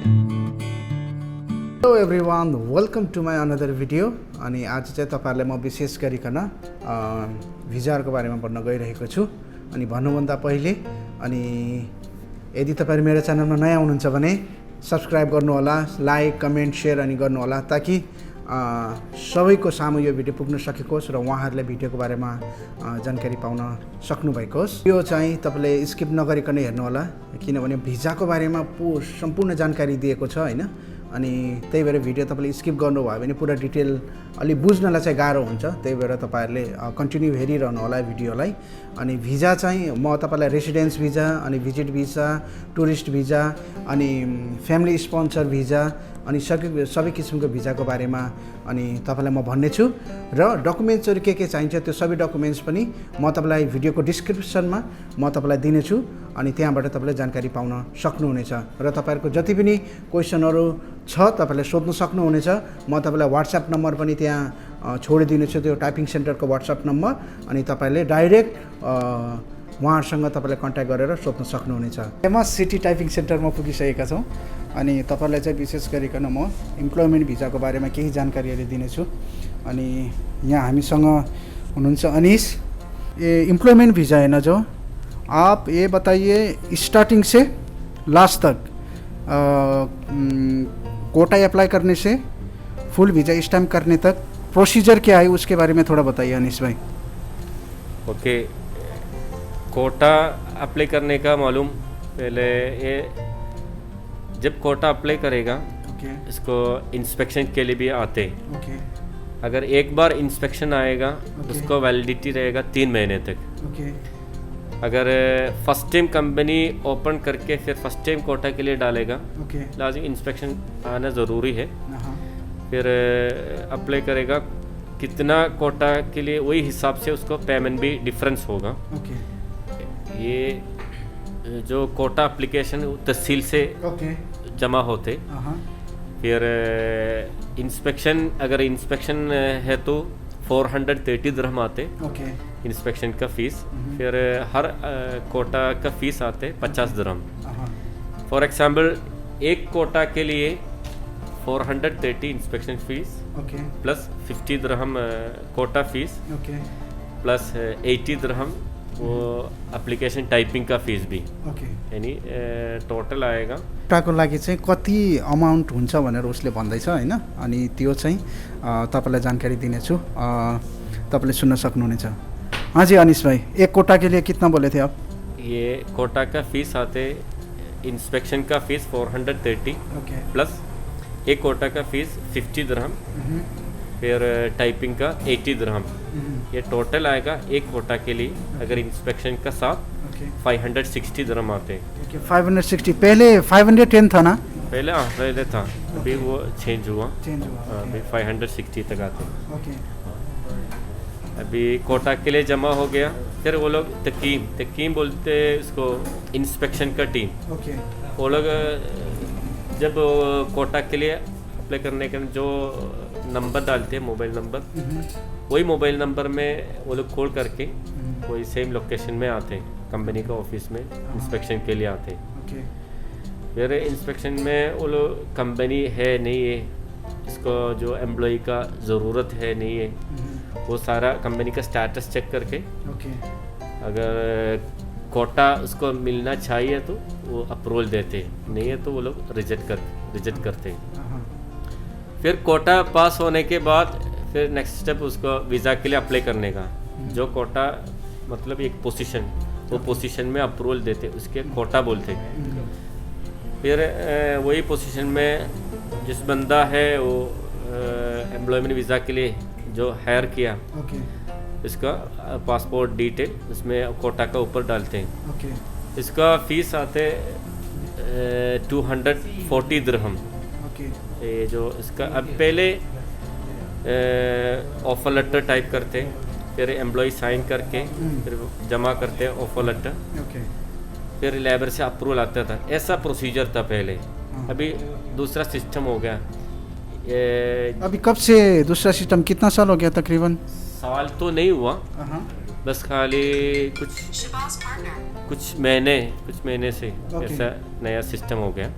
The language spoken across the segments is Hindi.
Hello everyone, welcome to my another video. अनि आज चाहिँ तपाईहरुलाई म विशेष गरिकन भिजाहरुको बारेमा भन्न गइरहेको छु। अनि भन्नुभन्दा पहिले अनि यदि तपाईहरु मेरो च्यानलमा नयाँ हुनुहुन्छ भने सब्स्क्राइब गर्नु होला, लाइक, कमेन्ट, शेयर अनि गर्नु होला ताकि सबैको सामु यो भिडियो पुग्न सकेको होस् र उहाँहरुले भिडियोको बारेमा जानकारी पाउन सक्नु भएको होस्। यो चाहिँ तपाईले स्किप नगरिकन हेर्नु होला किनभने भिजाको बारेमा सम्पूर्ण जानकारी दिएको छ हैन। अनि त्यही भएर भिडियो तपाईले स्किप गर्नुभयो भने पुरा डिटेल अलि बुझ्नलाई चाहिँ गाह्रो हुन्छ। त्यही भएर तपाईहरुले कन्टिन्यू हेरिरहनु होला भिडियोलाई। अनि भिजा चाहिँ म तपाईलाई रेसिडेन्स भिजा अनि भिजिट भिजा, टुरिस्ट भिजा अनि फ्यामिली स्पोन्सर भिजा अनि सबै किसिमको भिजाको बारेमा अनि तपाईलाई म भन्ने छु र डकुमेन्ट्सहरु के चाहिन्छ त्यो सबै डकुमेन्ट्स पनि म तपाईलाई भिडियोको डिस्क्रिप्सनमा म तपाईलाई दिने छु। अनि त्यहाँबाट तपाईले जानकारी पाउन सक्नुहुनेछ र तपाईहरुको जति पनि क्वेशनहरु छ तपाईले सोध्न सक्नुहुनेछ। म तपाईलाई WhatsApp नम्बर पनि त्यहाँ छोडिदिने छु, त्यो टाइपिङ सेन्टरको WhatsApp नम्बर। अनि तपाईले डाइरेक्ट उहाँहरुसँग तपाईले कन्ट्याक्ट गरेर सोध्न सक्नुहुनेछ। फेमस सिटी टाइपिङ सेन्टरमा पुगिसकेका छौं। अनि तपाईलाई चाहिँ विशेष गरिकन म इम्प्लोयमेन्ट भिजाको बारेमा केही जानकारीहरु दिनेछु। अनि यहाँ हामीसँग हुनुहुन्छ अनिश। ये इम्प्लोयमेंट वीज़ा है ना, जो आप ये बताइए स्टार्टिंग से लास्ट तक कोटा अप्लाई करने से फुल वीज़ा स्टैम्प करने तक प्रोसीजर क्या है उसके बारे में थोड़ा बताइए अनिश भाई। ओके, कोटा अप्लाई करने का मालूम पहले ये जब कोटा अप्लाई करेगा इसको इंस्पेक्शन के लिए भी आते हैं। अगर एक बार इंस्पेक्शन आएगा उसको वैलिडिटी रहेगा 3 महीने तक। अगर फर्स्ट टाइम कंपनी ओपन करके फिर फर्स्ट टाइम कोटा के लिए डालेगा लाजिम इंस्पेक्शन आना ज़रूरी है। फिर अप्लाई करेगा कितना कोटा के लिए वही हिसाब से उसको पेमेंट भी डिफरेंस होगा। ये जो कोटा एप्लीकेशन तहसील से जमा होते, फिर इंस्पेक्शन अगर इंस्पेक्शन है तो 430 दिरहम आते इंस्पेक्शन का फीस। फिर हर कोटा का फीस आते 50 दिरहम। फॉर एग्जांपल एक कोटा के लिए 430 इंस्पेक्शन फीस प्लस 50 दिरहम कोटा फीस प्लस 80 दिरहम वो एप्लीकेशन टाइपिंग का फीस भी यानी टोटल आएगा। कोटाको लागि चाहिँ कति अमाउन्ट हुन्छ भनेर उसले भन्दैछ हैन। अनि त्यो चाहिँ तपाईलाई जानकारी दिनेछु, तपाईले सुन्न सक्नुहुनेछ। हाँ जी अनिश भाई, एक कोटा के लिए कितना बोले थे आप? ये कोटा का फीस आते इंस्पेक्शन का फीस 430 प्लस एक कोटा का फीस 50 दिरहम फिर टाइपिंग का 80 दिरहम। ये टोटल आएगा एक कोटा के लिए अगर इंस्पेक्शन का साथ 560 दिरहम आते हैं। 560 पहले 510 था ना? पहले था, अभी वो चेंज हुआ, अभी 560 तक आते हैं। अभी कोटा के लिए जमा हो गया, फिर वो लोग तकीम बोलते हैं उसको, इंस्पेक्शन का टीम। वो लोग जब कोटा के लिए अप्लाई करने का जो नंबर डालते हैं मोबाइल नंबर, वही मोबाइल नंबर में वो लोग कॉल करके कोई सेम लोकेशन में आते हैं, कंपनी का ऑफिस में इंस्पेक्शन के लिए आते हैं। फिर इंस्पेक्शन में वो लोग कंपनी है नहीं है, इसको जो एम्प्लॉय का ज़रूरत है नहीं है, वो सारा कंपनी का स्टेटस चेक करके अगर कोटा उसको मिलना चाहिए तो वो अप्रूवल देते हैं, नहीं है तो वो लोग रिजेक्ट करते हैं। फिर कोटा पास होने के बाद फिर नेक्स्ट स्टेप उसको वीज़ा के लिए अप्लाई करने का। जो कोटा मतलब एक पोजीशन, वो पोजीशन में अप्रूवल देते उसके कोटा बोलते। फिर वही पोजीशन में जिस बंदा है वो एम्प्लॉयमेंट वीज़ा के लिए जो हायर किया इसका पासपोर्ट डिटेल उसमें कोटा का ऊपर डालते हैं। इसका फीस आते 240 दिरहम। ये जो इसका अब पहले ऑफर लेटर टाइप करते, फिर एम्प्लॉय साइन करके फिर जमा करते ऑफर लेटर, फिर लेबर से अप्रूवल आता था। ऐसा प्रोसीजर था पहले, अभी दूसरा सिस्टम हो गया। अभी कब से दूसरा सिस्टम, कितना साल हो गया तकरीबन? साल तो नहीं हुआ, बस खाली कुछ महीने से ऐसा नया सिस्टम हो गया।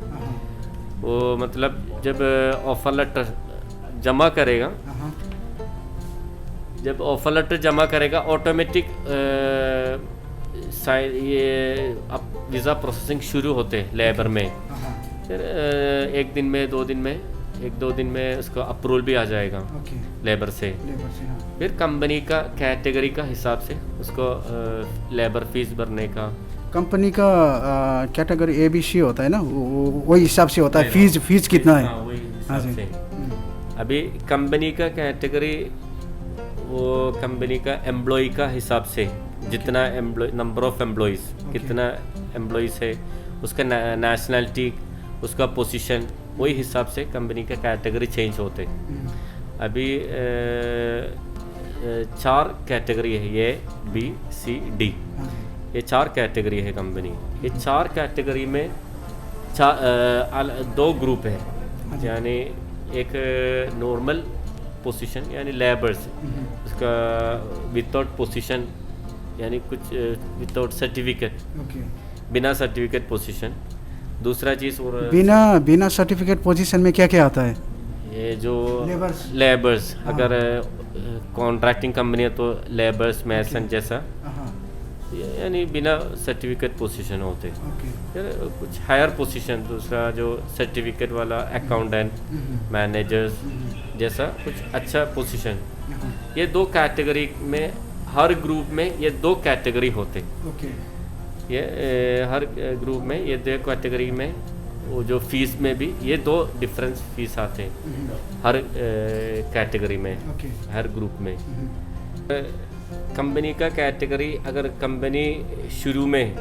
वो मतलब जब ऑफर लेटर जमा करेगा, जब ऑफर लेटर जमा करेगा ऑटोमेटिक ये अब वीज़ा प्रोसेसिंग शुरू होते हैं लेबर में। फिर एक दिन में 2 दिन में, 1-2 दिन में उसको अप्रूवल भी आ जाएगा लेबर से। फिर कंपनी का कैटेगरी का हिसाब से उसको लेबर फीस भरने का, कंपनी का कैटेगरी ABC होता है ना, वही हिसाब से होता है। फीस कितना है? वही हिसाब से। अभी कंपनी का कैटेगरी वो कंपनी का एम्प्लॉय का हिसाब से, जितना एम्प्लॉय, नंबर ऑफ एम्प्लॉयज़, कितना एम्प्लॉयज़ है, उसका नेशनलिटी, उसका पोजीशन, वही हिसाब से कंपनी का कैटेगरी चेंज होते। अभी 4 कैटेगरी है, ये B, C, D, ये 4 कैटेगरी है कंपनी। ये 4 कैटेगरी में 2 ग्रुप है, यानी एक नॉर्मल पोजीशन यानी लेबर्स, उसका विदाउट पोजीशन यानी कुछ विदाउट सर्टिफिकेट, बिना सर्टिफिकेट पोजीशन। दूसरा चीज़ और बिना सर्टिफिकेट पोजीशन में क्या क्या आता है? ये जो लेबर्स, अगर कॉन्ट्रैक्टिंग कंपनी है तो लेबर्स, मैसन जैसा, यानी बिना सर्टिफिकेट पोजीशन होते। फिर कुछ हायर पोजीशन, दूसरा जो सर्टिफिकेट वाला अकाउंटेंट, मैनेजर्स जैसा कुछ अच्छा पोजीशन। ये 2 कैटेगरी में, हर ग्रुप में ये 2 कैटेगरी होते। ये हर ग्रुप में ये 2 कैटेगरी में, वो जो फीस में भी ये 2 डिफरेंस फीस आते हैं हर कैटेगरी में, हर ग्रुप में। कंपनी का कैटेगरी, अगर कंपनी शुरू में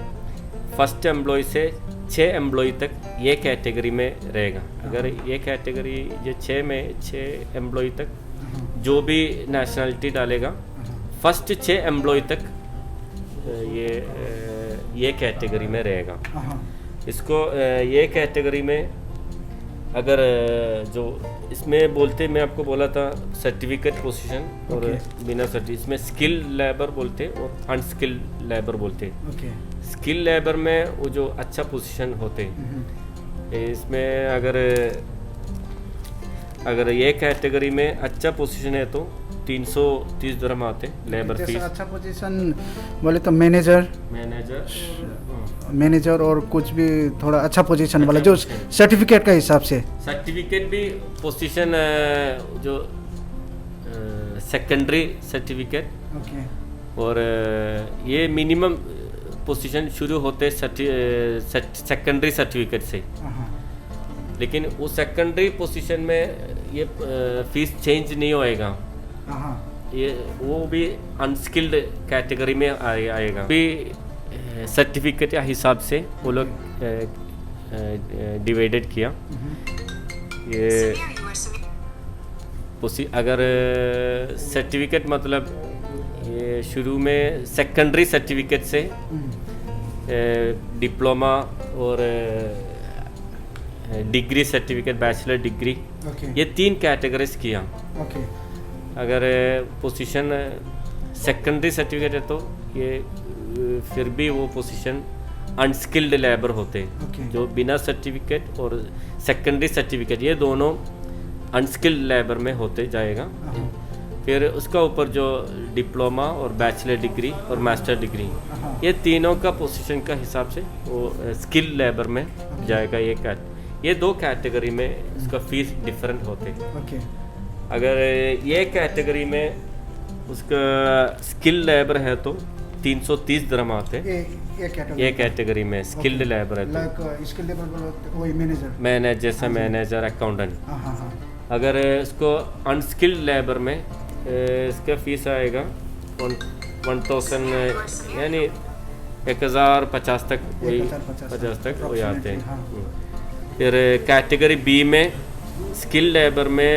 फर्स्ट एम्प्लॉय से 6 एम्प्लॉय तक ये कैटेगरी में रहेगा। अगर ये कैटेगरी जो 6 एम्प्लॉय तक जो भी नेशनलिटी डालेगा, फर्स्ट 6 एम्प्लॉय तक ये कैटेगरी में रहेगा। इसको ये कैटेगरी में अगर जो इसमें बोलते, मैं आपको बोला था सर्टिफिकेट पोजीशन और बिना सर्टिफिकेट, इसमें स्किल लेबर बोलते और अनस्किल्ड लेबर बोलते। स्किल लेबर में वो जो अच्छा पोजीशन होते, इसमें अगर ये कैटेगरी में अच्छा पोजीशन है तो 330 दिरहम आते लेबर फीस। अच्छा पोजीशन बोले तो मैनेजर और कुछ भी थोड़ा अच्छा पोजीशन वाला जो सर्टिफिकेट का हिसाब से, सर्टिफिकेट भी पोजीशन जो सेकेंडरी सर्टिफिकेट, और ये मिनिमम पोजीशन शुरू होते सेकेंडरी सर्टिफिकेट से। लेकिन वो सेकेंडरी पोजीशन में ये फीस चेंज नहीं होएगा, ये वो भी अनस्किल्ड कैटेगरी में आएगा। भी सर्टिफिकेट या हिसाब से वो लोग डिवाइडेड किया। ये अगर सर्टिफिकेट मतलब ये शुरू में सेकेंडरी सर्टिफिकेट से डिप्लोमा और डिग्री सर्टिफिकेट, बैचलर डिग्री, ये 3 कैटेगरीज किया। अगर पोजीशन सेकेंडरी सर्टिफिकेट है तो ये फिर भी वो पोजीशन अनस्किल्ड लेबर होते हैं, जो बिना सर्टिफिकेट और सेकेंडरी सर्टिफिकेट ये दोनों अनस्किल्ड लेबर में होते जाएगा। फिर उसका ऊपर जो डिप्लोमा और बैचलर डिग्री और मास्टर डिग्री, ये तीनों का पोजीशन का हिसाब से वो स्किल लेबर में जाएगा। ये 2 कैटेगरी में इसका फीस डिफरेंट होते। अगर ये कैटेगरी में उसका स्किल लेबर है तो 330 दिरहम आते। ये कैटेगरी में स्किल्ड लेबर है तो मैनेजर अकाउंटेंट। अगर इसको अनस्किल्ड लेबर में इसका फीस आएगा 1000 यानी 1050 तक, वही 50 तक वही आते हैं। फिर कैटेगरी बी में स्किल लेबर में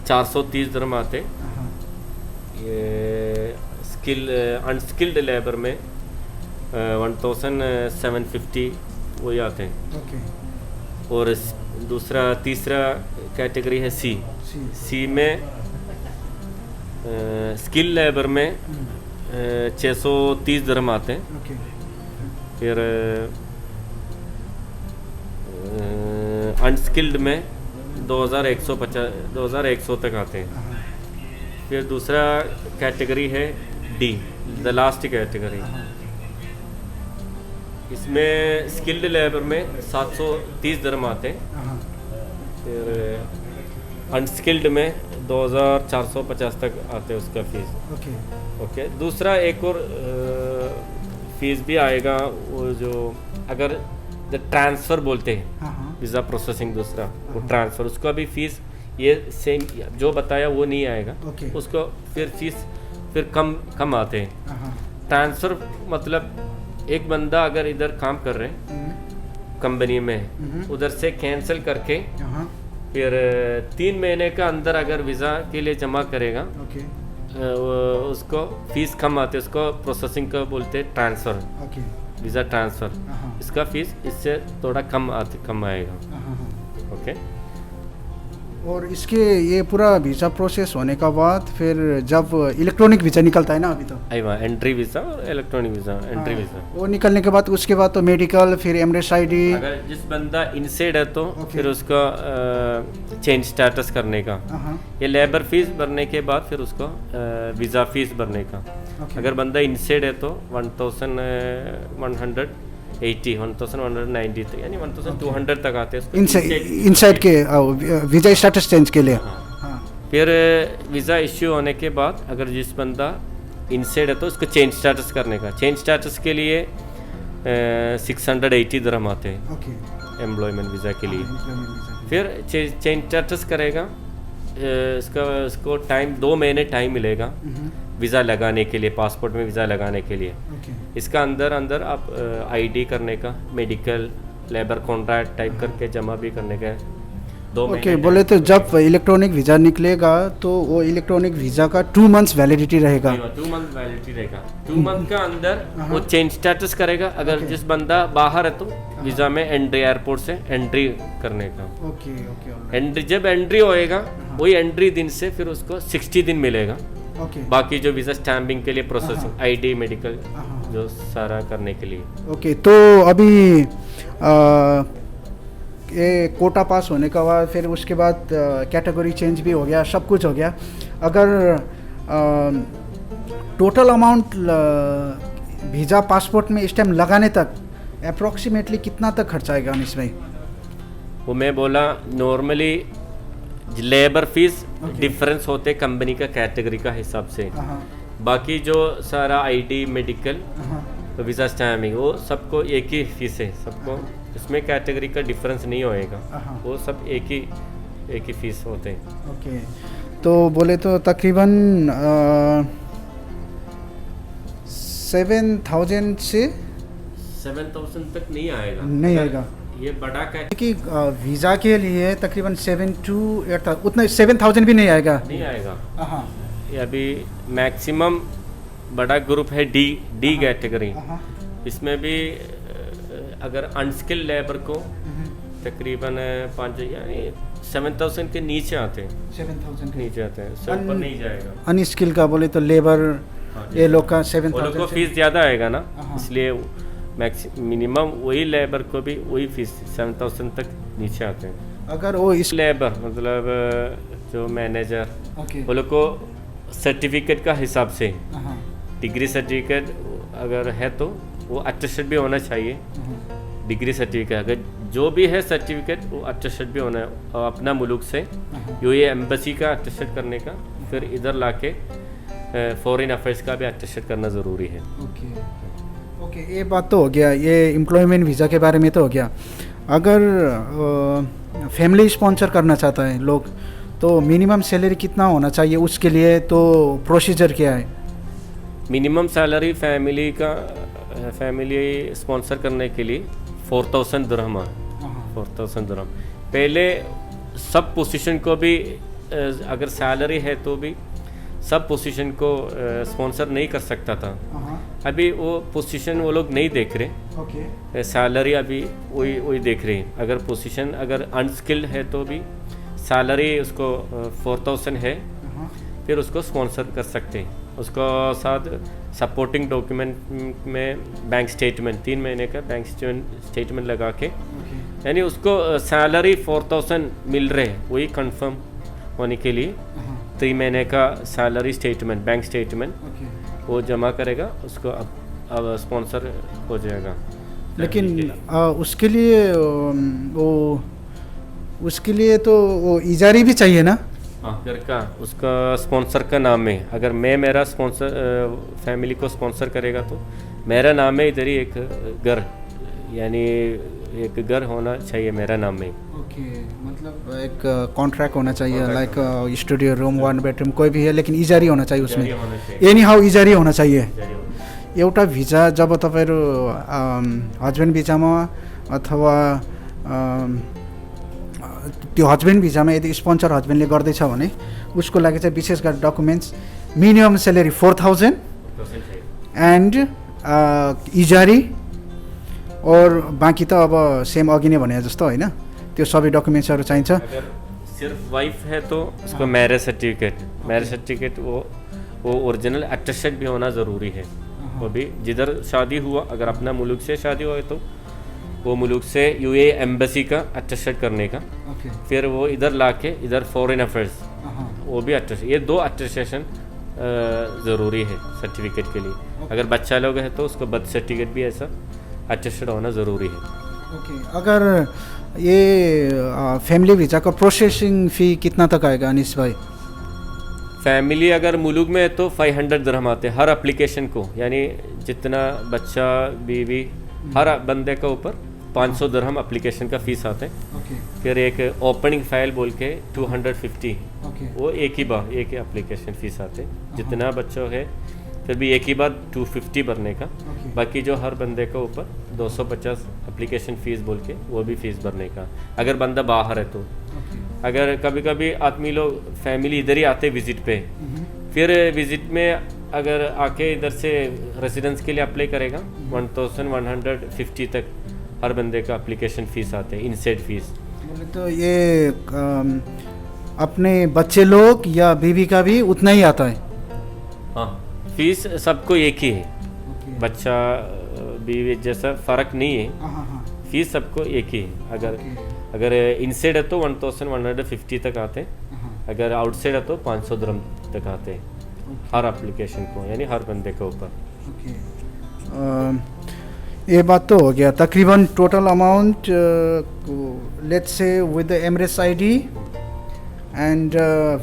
430 दिरहम आते। ये अनस्किल्ड लेबर में 1750 वही आते हैं। और तीसरा कैटेगरी है सी में स्किल लेबर में 630 दिरहम आते हैं। फिर अनस्किल्ड में 2150 तक आते हैं। फिर दूसरा कैटेगरी है डी, द लास्ट कैटेगरी। इसमें स्किल्ड लेबर में 730 दिरहम आते हैं। फिर अनस्किल्ड में 2450 तक आते हैं उसका फीस। ओके। दूसरा एक और फीस भी आएगा, वो जो अगर ट्रांसफ़र बोलते हैं, वीज़ा प्रोसेसिंग दूसरा वो ट्रांसफ़र, उसका भी फीस ये सेम जो बताया वो नहीं आएगा। उसको फिर फीस फिर कम आते हैं। ट्रांसफ़र मतलब एक बंदा अगर इधर काम कर रहे हैं कंपनी में, उधर से कैंसिल करके फिर 3 महीने का अंदर अगर वीज़ा के लिए जमा करेगा, उसको फीस कम आते है। उसको प्रोसेसिंग का बोलते हैं ट्रांसफ़र, वीज़ा ट्रांसफ़र। इसका फीस इससे थोड़ा कम आएगा। ओके। और इसके ये पूरा वीज़ा प्रोसेस होने का बाद फिर जब इलेक्ट्रॉनिक वीज़ा निकलता है ना अभी तो, अरे एंट्री वीज़ा और इलेक्ट्रॉनिक वीज़ा, एंट्री वीज़ा वो निकलने के बाद उसके बाद तो मेडिकल, फिर एमरेस आईडी। अगर जिस बंदा इनसेड है तो फिर उसका चेंज स्टेटस करने का, ये लेबर फीस भरने के बाद फिर उसको वीज़ा फीस भरने का। अगर बंदा इनसेड है तो 1190 यानी 1200 तक आते हैं इनसाइड के वीज़ा स्टेटस चेंज के लिए। फिर वीज़ा इश्यू होने के बाद अगर जिस बंदा इनसाइड है तो उसको चेंज स्टेटस करने का। चेंज स्टेटस के लिए 680 दिरहम आते हैं एम्प्लॉयमेंट वीज़ा के लिए। फिर चेंज स्टेटस करेगा, इसको टाइम 2 महीने टाइम मिलेगा वीज़ा लगाने के लिए, पासपोर्ट में वीज़ा लगाने के लिए। इसका अंदर आप आईडी करने का, मेडिकल, लेबर कॉन्ट्रैक्ट टाइप करके जमा भी करने का 2 महीने। बोले तो जब इलेक्ट्रॉनिक वीज़ा निकलेगा तो वो इलेक्ट्रॉनिक वीज़ा का 2 मंथ्स वैलिडिटी रहेगा। 2 मंथ वैलिडिटी रहेगा। 2 मंथ का अंदर वो चेंज स्टेटस करेगा। अगर जिस बंदा बाहर है तो वीज़ा में एंट्री, एयरपोर्ट से एंट्री करने का। एंट्री जब एंट्री होएगा वही एंट्री दिन से फिर उसको 60 दिन मिलेगा। बाकी जो वीज़ा स्टैम्पिंग के लिए प्रोसेसिंग, आईडी, मेडिकल जो सारा करने के लिए। तो अभी ये कोटा पास होने के बाद फिर उसके बाद कैटेगरी चेंज भी हो गया, सब कुछ हो गया। अगर टोटल अमाउंट वीज़ा पासपोर्ट में इस टाइम लगाने तक अप्रोक्सीमेटली कितना तक खर्च आएगा अनिश भाई? वो मैं बोला नॉर्मली लेबर फीस डिफरेंस होते कंपनी का कैटेगरी का हिसाब से। बाकी जो सारा आईडी, मेडिकल, वीज़ा स्टैम्पिंग वो सबको एक ही फीस है सबको। इसमें कैटेगरी का डिफरेंस नहीं होएगा, वो सब एक ही फीस होते हैं। तो बोले तो तकरीबन 7,000 से 7,000 तक नहीं आएगा। ये बड़ा कि वीज़ा के लिए तकरीबन 7 to 8,000, उतना 7,000 भी नहीं आएगा। ये अभी मैक्सिमम बड़ा ग्रुप है डी कैटेगरी। इसमें भी अगर अनस्किल्ड लेबर को तकरीबन 5 यानी 7,000 के नीचे आते हैं। 7,000 के नीचे आते हैं, सब ऊपर नहीं जाएगा। अनस्किल का बोले तो लेबर ये लोग का 7,000 को फीस ज़्यादा आएगा ना, इसलिए मिनिमम वही लेबर को भी वही फीस 7,000 तक नीचे आते हैं। अगर वो इस लेबर मतलब जो मैनेजर, वो लोग को सर्टिफिकेट का हिसाब से, डिग्री सर्टिफिकेट अगर है तो वो अटेस्टेड भी होना चाहिए। डिग्री सर्टिफिकेट अगर जो भी है सर्टिफिकेट वो अटेस्टेड भी होना है, और अपना मुल्क से ये एम्बेसी का अटेस्टेड करने का, फिर इधर लाके फॉरेन अफेयर्स का भी अटेस्टेड करना ज़रूरी है। ओके, ये बात तो हो गया, ये एम्प्लॉयमेंट वीज़ा के बारे में तो हो गया। अगर फैमिली स्पॉन्सर करना चाहता है लोग तो मिनिमम सैलरी कितना होना चाहिए उसके लिए, तो प्रोसीजर क्या है? मिनिमम सैलरी फैमिली स्पॉन्सर करने के लिए 4,000 दिरहम है। 4,000 दिरहम पहले सब पोजीशन को भी अगर सैलरी है तो भी सब पोजीशन को स्पॉन्सर नहीं कर सकता था। अभी वो पोजीशन वो लोग नहीं देख रहे, सैलरी अभी वही देख रहे हैं। अगर पोजीशन अगर अनस्किल्ड है तो भी सैलरी उसको 4,000 है, फिर उसको स्पॉन्सर कर सकते हैं। उसको साथ सपोर्टिंग डॉक्यूमेंट में बैंक स्टेटमेंट 3 महीने का बैंक स्टेटमेंट लगा के यानी उसको सैलरी 4000 मिल रहे हैं, वही कंफर्म होने के लिए 3 महीने का सैलरी स्टेटमेंट, बैंक स्टेटमेंट वो जमा करेगा, उसको अब स्पॉन्सर हो जाएगा। लेकिन उसके लिए उसके लिए तो वो इजारी भी चाहिए ना? घर का उसका स्पॉन्सर का नाम है। अगर मैं मेरा स्पॉन्सर फैमिली को स्पॉन्सर करेगा तो मेरा नाम है इधर ही एक घर, यानी एक घर होना चाहिए मेरा नाम में। ओके, मतलब एक कॉन्ट्रैक्ट होना चाहिए, लाइक स्टूडियो रूम 1 बेडरूम कोई भी है, लेकिन इजारी होना चाहिए उसमें, एनी हाउ इजारी होना चाहिए। एउटा भिजा जब तपाईँहरू हस्बेन्ड भिजामा अथवा त्यो हस्बेन्ड भिजामा यदि स्पोन्सर हस्बेन्डले गर्दैछ भने उसको लागि चाहिँ विशेष गरी documents minimum salary 4000 end Hazari और बाँकी त अब सेम अघि नै भने जस्तो होइन, त्यो सबै डकुमेन्ट्सहरू चाहिन्छ। अगर सिर्फ वाइफ है तो उसको मैरिज सर्टिफिकेट वो ओरिजिनल अटेस्टेड भी होना ज़रूरी है। वो भी जिधर शादी हुआ, अगर अपना मुल्क से शादी हुआ है तो वो मुल्क से यूए एम्बेसी का अटेस्टेड करने का, फिर वो इधर लाके इधर फॉरेन अफेयर्स वो भी अटेस्ट, ये 2 अटेस्टेशन ज़रूरी है सर्टिफिकेट के लिए। अगर बच्चा लोग है तो उसको बर्थ सर्टिफिकेट भी ऐसा अटेस्टेड होना ज़रूरी है। ओके, अगर ये फैमिली वीज़ा का प्रोसेसिंग फ़ी कितना तक आएगा अनीस भाई? फैमिली अगर मुल्क में है तो 500 दिरहम आते हैं हर एप्लीकेशन को, यानी जितना बच्चा बीवी हर बंदे के ऊपर 500 दिरहम एप्लीकेशन का फ़ीस आते हैं। फिर एक ओपनिंग फाइल बोल के 250 वो एक ही बार एक एप्लीकेशन फ़ीस आते हैं, जितना बच्चों है फिर भी एक ही बार 250 भरने का। बाकी जो हर बंदे के ऊपर 250 एप्लीकेशन फ़ीस बोल के वो भी फ़ीस भरने का, अगर बंदा बाहर है तो। अगर कभी कभी आदमी लोग फैमिली इधर ही आते विज़िट पे, फिर विज़िट में अगर आके इधर से रेसिडेंस के लिए अप्लाई करेगा 1150 तक हर बंदे का एप्लीकेशन फ़ीस आते हैं, इनसेट फ़ीस। तो ये अपने बच्चे लोग या बीवी का भी उतना ही आता है? हाँ, फीस सबको एक ही है, बच्चा बीवी जैसा फ़र्क नहीं है, फीस सबको एक ही है। अगर इनसाइड है तो 1150 तक आते हैं, अगर आउटसाइड है तो 500 दिरहम तक आते हैं हर एप्लीकेशन को, यानी हर बंदे के ऊपर। ये बात तो हो गया। तकरीबन total amount let's say with the Emirates ID and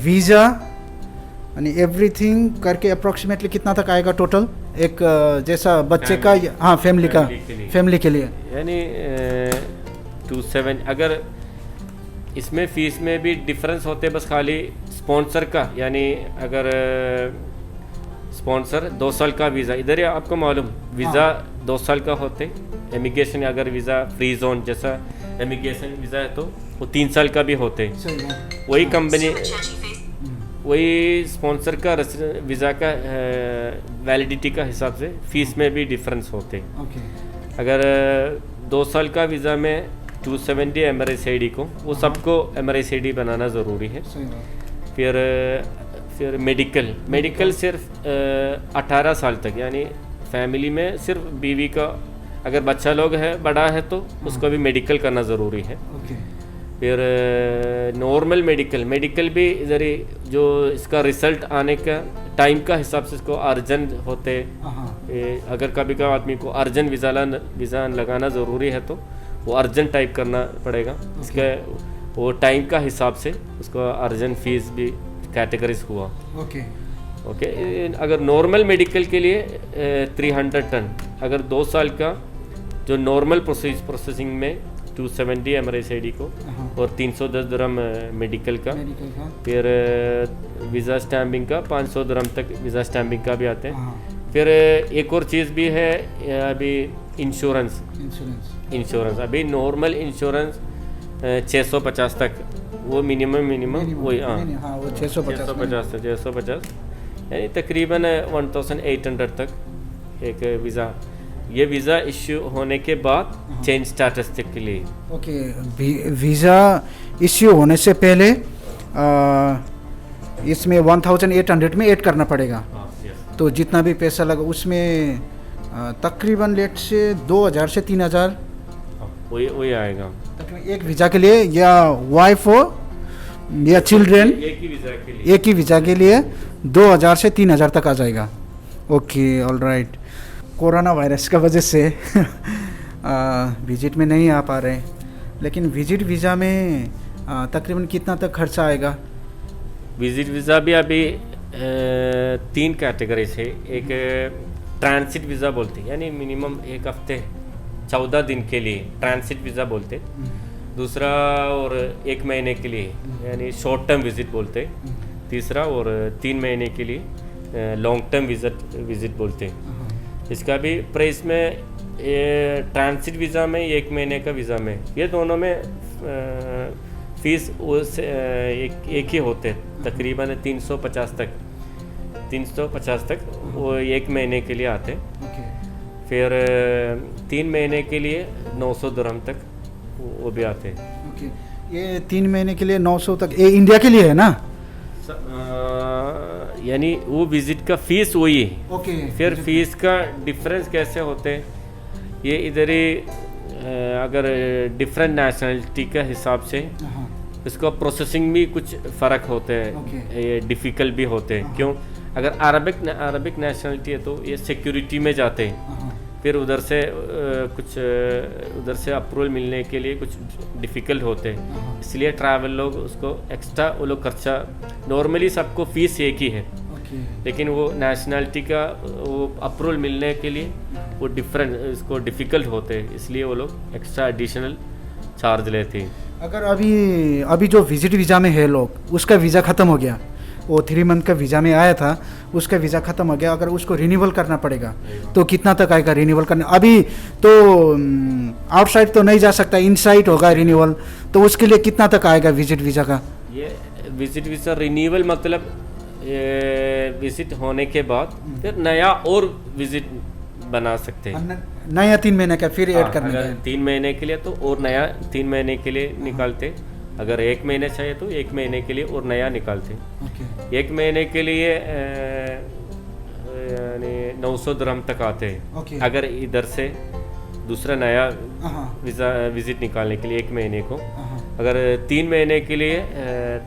visa यानी एवरीथिंग करके अप्रोक्सीमेटली कितना तक आएगा टोटल, एक जैसा बच्चे का? हाँ, फैमिली के लिए यानी 27। अगर इसमें फ़ीस में भी डिफरेंस होते बस खाली स्पॉन्सर का, यानी अगर स्पॉन्सर 2 साल का वीज़ा, इधर ही आपको मालूम वीज़ा 2 साल का होते, इमिग्रेशन अगर वीज़ा फ्री जोन जैसा इमिग्रेशन वीज़ा है तो वो 3 साल का भी होते। वही कंपनी वही स्पॉन्सर का वीज़ा का वैलिडिटी का हिसाब से फ़ीस में भी डिफरेंस होते। अगर 2 साल का वीज़ा में 270 MRICID को, वो सबको MRICID बनाना ज़रूरी है। फिर मेडिकल सिर्फ 18 साल तक, यानी फैमिली में सिर्फ बीवी का, अगर बच्चा लोग है बड़ा है तो उसको भी मेडिकल करना ज़रूरी है। फिर नॉर्मल मेडिकल भी इधर ही जो इसका रिज़ल्ट आने का टाइम का हिसाब से इसको अर्जेंट होते। अगर कभी का आदमी को अर्जेंट वीज़ा लगाना ज़रूरी है तो वो अर्जेंट टाइप करना पड़ेगा, इसका वो टाइम का हिसाब से उसको अर्जेंट फीस भी कैटेगरीज हुआ। ओके, अगर नॉर्मल मेडिकल के लिए 300 टन, अगर 2 साल का जो नॉर्मल प्रोसेसिंग में 270 MRICID को और 310 दिरहम मेडिकल का। फिर वीज़ा स्टैम्पिंग का 500 दिरहम तक वीज़ा स्टैम्पिंग का भी आते हैं। फिर एक और चीज़ भी है अभी इंश्योरेंस। अभी नॉर्मल इंश्योरेंस 650 तक, वो मिनिमम वही, हाँ वो 650 यानी तकरीबन 1800 तक एक वीज़ा। ये वीज़ा इश्यू होने के बाद चेंज स्टेटस तक के लिए। ओके, वीज़ा इश्यू होने से पहले इसमें 1800 में ऐड करना पड़ेगा। तो जितना भी पैसा लगा उसमें तकरीबन लेट से 2000 से 3000 वही आएगा एक वीज़ा के लिए या वाइफ हो या चिल्ड्रेन, एक ही वीज़ा के लिए, एक ही वीज़ा के लिए 2000 से 3000 तक आ जाएगा। Okay, all right. Corona virus का वजह से विजिट में नहीं आ पा रहे, लेकिन विजिट वीज़ा में तकरीबन कितना तक खर्चा आएगा? विजिट वीज़ा भी अभी 3 कैटेगरी से, एक ट्रांसिट वीज़ा बोलते हैं, यानी मिनिमम 1 हफ्ते 14 दिन के लिए ट्रांसिट वीज़ा बोलते हैं। दूसरा और 1 महीने के लिए यानी शॉर्ट टर्म विज़िट बोलते हैं। तीसरा और 3 महीने के लिए लॉन्ग टर्म विज़िट बोलते हैं। इसका भी प्राइस में ट्रांसिट वीज़ा में 1 महीने का वीज़ा में, ये दोनों में फ़ीस एक ही होते हैं, तकरीबन 350 तक वो 1 महीने के लिए आते हैं। फिर 3 महीने के लिए 900 दिरहम तक वो भी आते हैं। ओके, ये 3 महीने के लिए 900 तक, ये इंडिया के लिए है ना? यानी वो विज़िट का फ़ीस वही है। ओके, फिर फीस का डिफरेंस कैसे होते हैं, ये इधर ही अगर डिफरेंट नेशनलिटी के हिसाब से इसका प्रोसेसिंग भी कुछ फ़र्क होते हैं, ये डिफ़िकल्ट भी होते हैं। क्यों? अगर अरबिक नेशनलिटी है तो ये सिक्योरिटी में जाते हैं, फिर उधर से अप्रूवल मिलने के लिए कुछ डिफ़िकल्ट होते हैं, इसलिए ट्रैवल लोग उसको एक्स्ट्रा वो लोग खर्चा, नॉर्मली सबको फ़ीस एक ही है, लेकिन वो नेशनलिटी का वो अप्रूवल मिलने के लिए वो इसको डिफ़िकल्ट होते हैं, इसलिए वो लोग एक्स्ट्रा एडिशनल चार्ज लेते हैं। अगर अभी जो विजिट वीज़ा में है लोग, उसका वीज़ा ख़त्म हो गया, वो 3 मंथ का वीज़ा में आया था, उसका वीज़ा ख़त्म हो गया, अगर उसको रिन्यूअल करना पड़ेगा तो कितना तक आएगा रिन्यूअल करने? अभी तो आउटसाइड तो नहीं जा सकता, इनसाइड होगा रिन्यूअल, तो उसके लिए कितना तक आएगा विजिट वीज़ा का? ये विजिट वीज़ा रिन्यूअल मतलब विजिट होने के बाद फिर नया और विजिट बना सकते हैं, नया 3 महीने का फिर ऐड करने का। 3 महीने के लिए तो और नया 3 महीने के लिए निकालते, अगर 1 महीने चाहिए तो 1 महीने के लिए और नया निकालते। 1 महीने के लिए यानी 900 दिरहम तक आते हैं। अगर इधर से दूसरा नया विजिट निकालने के लिए 1 महीने को, अगर 3 महीने के लिए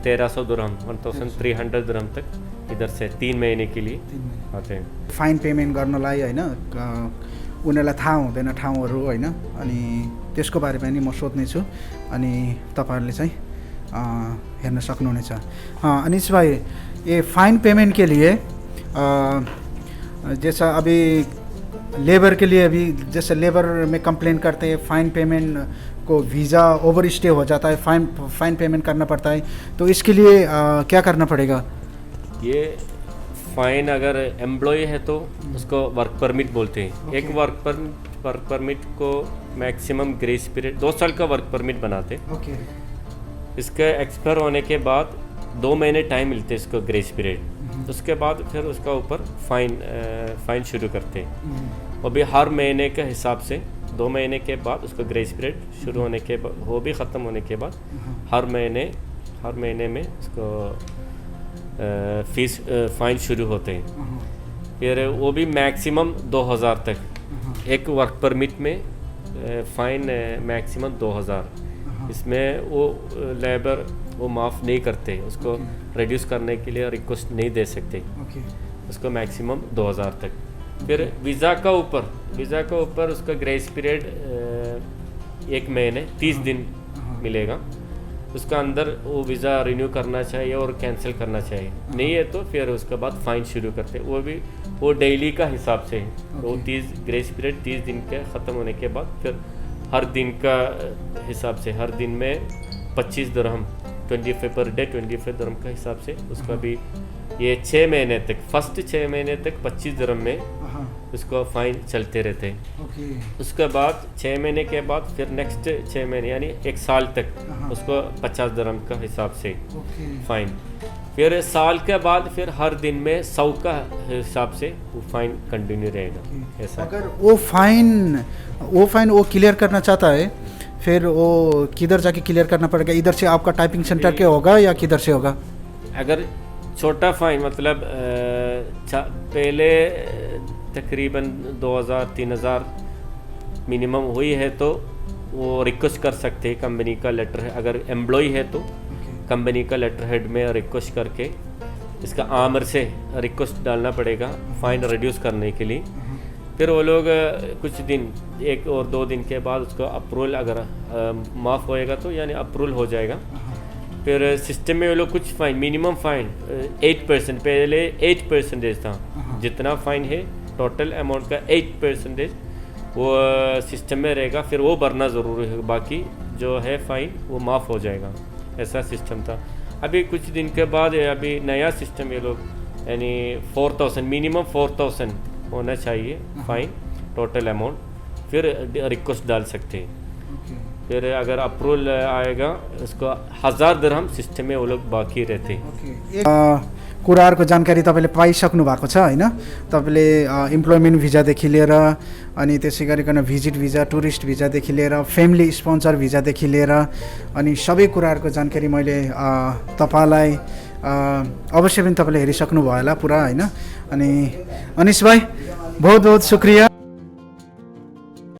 1300 दिरहम 1300 दिरहम तक इधर से 3 महीने के लिए आते हैं। फाइन पेमेन्ट गर्नलाई होइन, उनीहरूलाई थाहा हुँदैन ठाउँहरू होइन, अनि त्यसको बारेमा नि म सोध्नेछु, अनि तपाईँहरूले चाहिँ हेर्न सक्नुहुनेछ। अनिश भाई, ये फाइन पेमेंट के लिए जैसा अभी लेबर के लिए, अभी जैसे लेबर में कंप्लेन करते हैं फाइन पेमेंट को, वीज़ा ओवर स्टे हो जाता है, फाइन पेमेंट करना पड़ता है, तो इसके लिए क्या करना पड़ेगा? ये फ़ाइन अगर एम्प्लॉय है तो उसको वर्क परमिट बोलते हैं। एक वर्क परमिट को मैक्सिमम ग्रेस पीरियड 2 साल का वर्क परमिट बनाते हैं। इसके एक्सपायर होने के बाद 2 महीने टाइम मिलते हैं इसको ग्रेस पीरियड, उसके बाद फिर उसका ऊपर फ़ाइन शुरू करते हैं। वो भी हर महीने के हिसाब से 2 महीने के बाद उसको ग्रेस पीरियड शुरू होने के बाद, वो भी ख़त्म होने के बाद हर महीने में उसको फ़ाइन शुरू होते हैं। फिर वो भी मैक्सिमम 2000 तक एक वर्क परमिट में फ़ाइन मैक्सिमम 2000, इसमें वो लेबर वो माफ़ नहीं करते, उसको रिड्यूस करने के लिए रिक्वेस्ट नहीं दे सकते, उसको मैक्सिमम 2000 तक। फिर वीज़ा का ऊपर उसका ग्रेस पीरियड 1 महीने 30 दिन मिलेगा, उसका अंदर वो वीज़ा रिन्यू करना चाहिए और कैंसिल करना चाहिए, नहीं है तो फिर उसके बाद फ़ाइन शुरू करते, वो डेली का हिसाब से है। वो 30 ग्रेस पीरियड 30 दिन के ख़त्म होने के बाद फिर हर दिन का हिसाब से, हर दिन में 25 दिरहम 25 पर डे 25 दिरहम का हिसाब से उसका भी ये 6 महीने तक, फर्स्ट 6 महीने तक 25 दिरहम में उसको फ़ाइन चलते रहते हैं। उसके बाद 6 महीने के बाद फिर नेक्स्ट 6 महीने यानी 1 साल तक उसको 50 दिरहम का हिसाब से फ़ाइन। फिर साल के बाद फिर हर दिन में 100 का हिसाब से वो फ़ाइन कंटिन्यू रहेगा। ऐसा अगर वो फाइन वो क्लियर करना चाहता है, फिर वो किधर जाके क्लियर करना पड़ेगा? इधर से आपका टाइपिंग सेंटर के होगा या किधर से होगा? अगर छोटा फ़ाइन मतलब पहले तकरीबन 2000-3000 मिनिमम हुई है तो वो रिक्वेस्ट कर सकते हैं कंपनी का लेटर, अगर एम्प्लॉय है तो कंपनी का लेटर हेड में रिक्वेस्ट करके इसका आमर से रिक्वेस्ट डालना पड़ेगा फ़ाइन रिड्यूस करने के लिए। फिर वो लोग कुछ दिन, 1 और 2 दिन के बाद उसको अप्रूवल अगर माफ़ होएगा तो यानी अप्रूवल हो जाएगा। फिर सिस्टम में वो लोग कुछ फ़ाइन, मिनिमम फ़ाइन 8%, पहले 8% था, जितना फ़ाइन है टोटल अमाउंट का 8% वो सिस्टम में रहेगा, फिर वो भरना ज़रूरी है, बाकी जो है फ़ाइन वो माफ़ हो जाएगा। ऐसा सिस्टम था। अभी कुछ दिन के बाद अभी नया सिस्टम ये लोग यानी 4000, मिनिमम 4000 होना चाहिए फ़ाइन टोटल अमाउंट, फिर रिक्वेस्ट डाल सकते हैं। फिर अगर अप्रूवल आएगा उसको 1000 दिरहम सिस्टम में वो लोग बाकी रहते हैं। कुराहरूको जानकारी तपाईँले पाइसक्नु भएको छ होइन। तपाईँले इम्प्लोइमेन्ट भिजादेखि लिएर अनि त्यसै गरिकन भिजिट भिजा, टुरिस्ट भिजादेखि लिएर फ्यामिली स्पोन्सर भिजादेखि लिएर अनि सबै कुराहरूको जानकारी मैले तपाईँलाई अवश्य पनि तपाईँले हेरिसक्नु भयो होला पुरा होइन। अनि अनिश भाइ बहुत बहुत शुक्रिया।